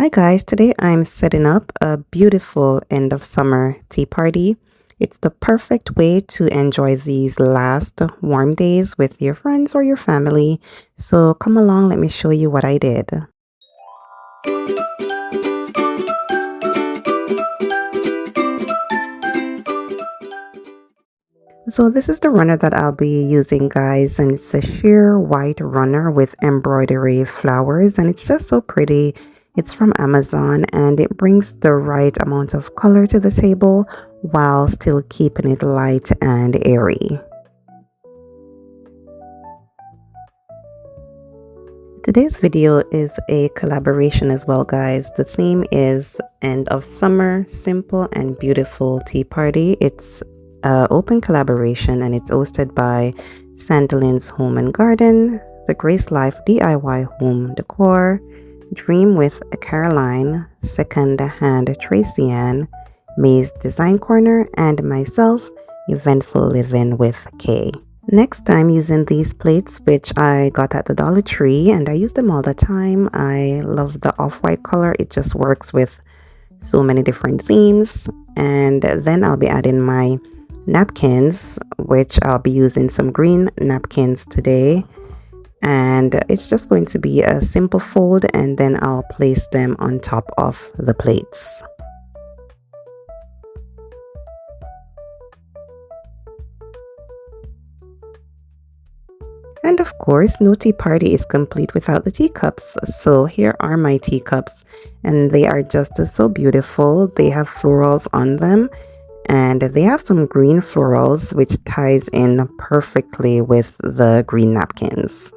Hi guys, today I'm setting up a beautiful end of summer tea party. It's the perfect way to enjoy these last warm days with your friends or your family. So come along, let me show you what I did. So this is the runner that I'll be using, guys, and it's a sheer white runner with embroidery flowers, and it's just so pretty. It's from Amazon and it brings the right amount of color to the table while still keeping it light and airy. Today's video is a collaboration as well, guys. The theme is End of Summer, Simple and Beautiful Tea Party. It's an open collaboration and it's hosted by Sandylynn's Home and Garden, The Grace Life DIY Home Decor, Dream with Caroline, Second Hand Tracy Ann, May's Design Corner, and myself, Eventful Living with Kay. Next, I'm using these plates, which I got at the Dollar Tree, and I use them all the time. I love the off-white color. It just works with so many different themes. And then I'll be adding my napkins, which I'll be using some green napkins today. And it's just going to be a simple fold, and then I'll place them on top of the plates. And of course, no tea party is complete without the teacups. So here are my teacups, and they are just so beautiful. They have florals on them, and they have some green florals, which ties in perfectly with the green napkins.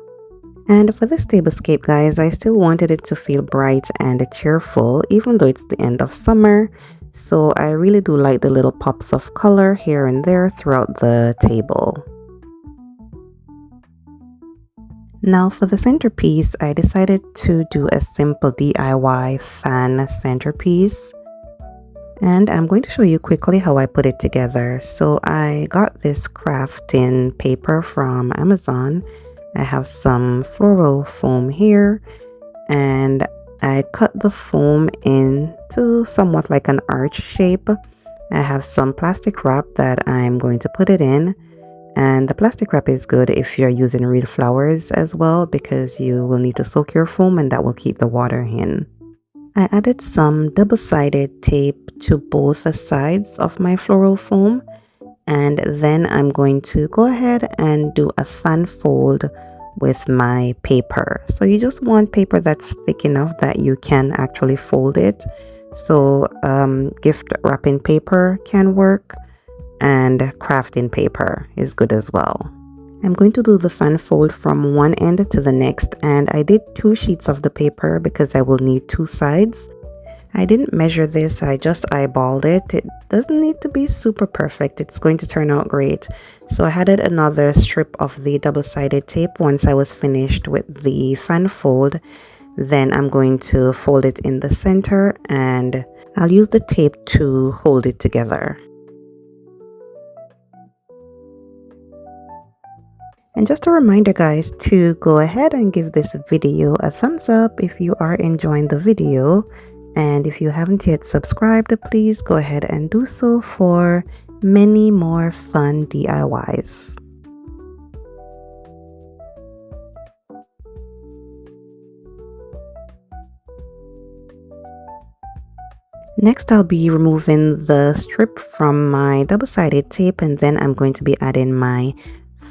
And for this tablescape, guys, I still wanted it to feel bright and cheerful, even though it's the end of summer. So I really do like the little pops of color here and there throughout the table. Now for the centerpiece, I decided to do a simple DIY fan centerpiece. And I'm going to show you quickly how I put it together. So I got this crafting paper from Amazon. I have some floral foam here, and I cut the foam into somewhat like an arch shape. I have some plastic wrap that I'm going to put it in. And the plastic wrap is good if you're using real flowers as well, because you will need to soak your foam and that will keep the water in. I added some double-sided tape to both the sides of my floral foam, and then I'm going to go ahead and do a fan fold with my paper. So you just want paper that's thick enough that you can actually fold it. So gift wrapping paper can work, and crafting paper is good as well. I'm going to do the fan fold from one end to the next, and I did 2 sheets of the paper because I will need 2 sides. I didn't measure this, I just eyeballed it. It doesn't need to be super perfect, it's going to turn out great. So I added another strip of the double-sided tape once I was finished with the fan fold. Then I'm going to fold it in the center, and I'll use the tape to hold it together. And just a reminder, guys, to go ahead and give this video a thumbs up if you are enjoying the video. And if you haven't yet subscribed, please go ahead and do so for many more fun DIYs. Next, I'll be removing the strip from my double-sided tape, and then I'm going to be adding my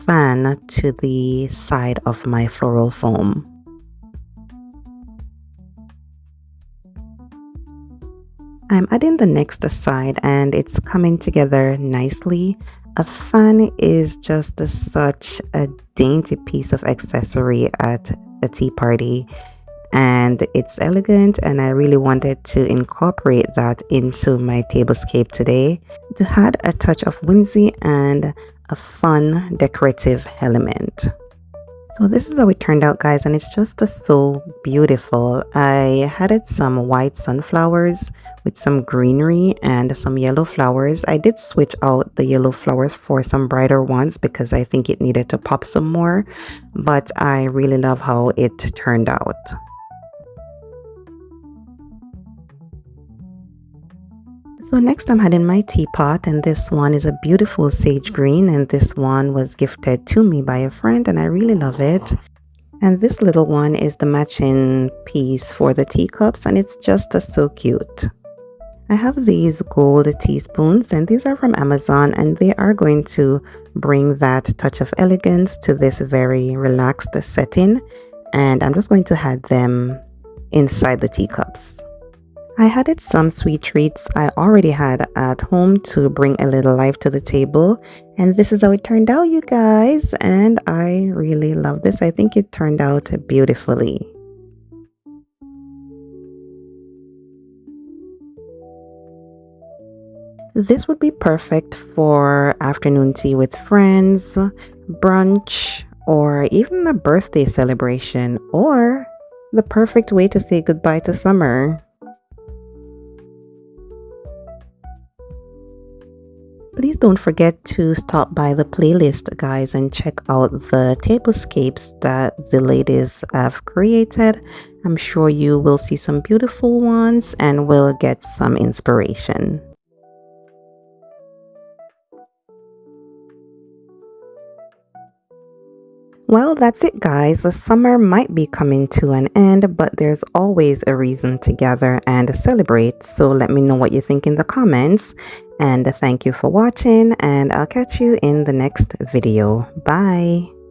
fan to the side of my floral foam. I'm adding the next side and it's coming together nicely. A fan is just such a dainty piece of accessory at a tea party, and it's elegant, and I really wanted to incorporate that into my tablescape today to add a touch of whimsy and a fun decorative element. So this is how it turned out, guys, and it's just so beautiful. I added some white sunflowers with some greenery and some yellow flowers. I did switch out the yellow flowers for some brighter ones because I think it needed to pop some more, but I really love how it turned out. So next I'm adding my teapot, and this one is a beautiful sage green, and this one was gifted to me by a friend and I really love it. And this little one is the matching piece for the teacups, and it's just so cute. I have these gold teaspoons, and these are from Amazon, and they are going to bring that touch of elegance to this very relaxed setting. And I'm just going to add them inside the teacups. I added some sweet treats I already had at home to bring a little life to the table, and this is how it turned out, you guys, and I really love this. I think it turned out beautifully. This would be perfect for afternoon tea with friends, brunch, or even a birthday celebration, or the perfect way to say goodbye to summer. Please don't forget to stop by the playlist, guys, and check out the tablescapes that the ladies have created. I'm sure you will see some beautiful ones and will get some inspiration. Well, that's it, guys. The summer might be coming to an end, but there's always a reason to gather and celebrate. So let me know what you think in the comments. And thank you for watching, and I'll catch you in the next video. Bye.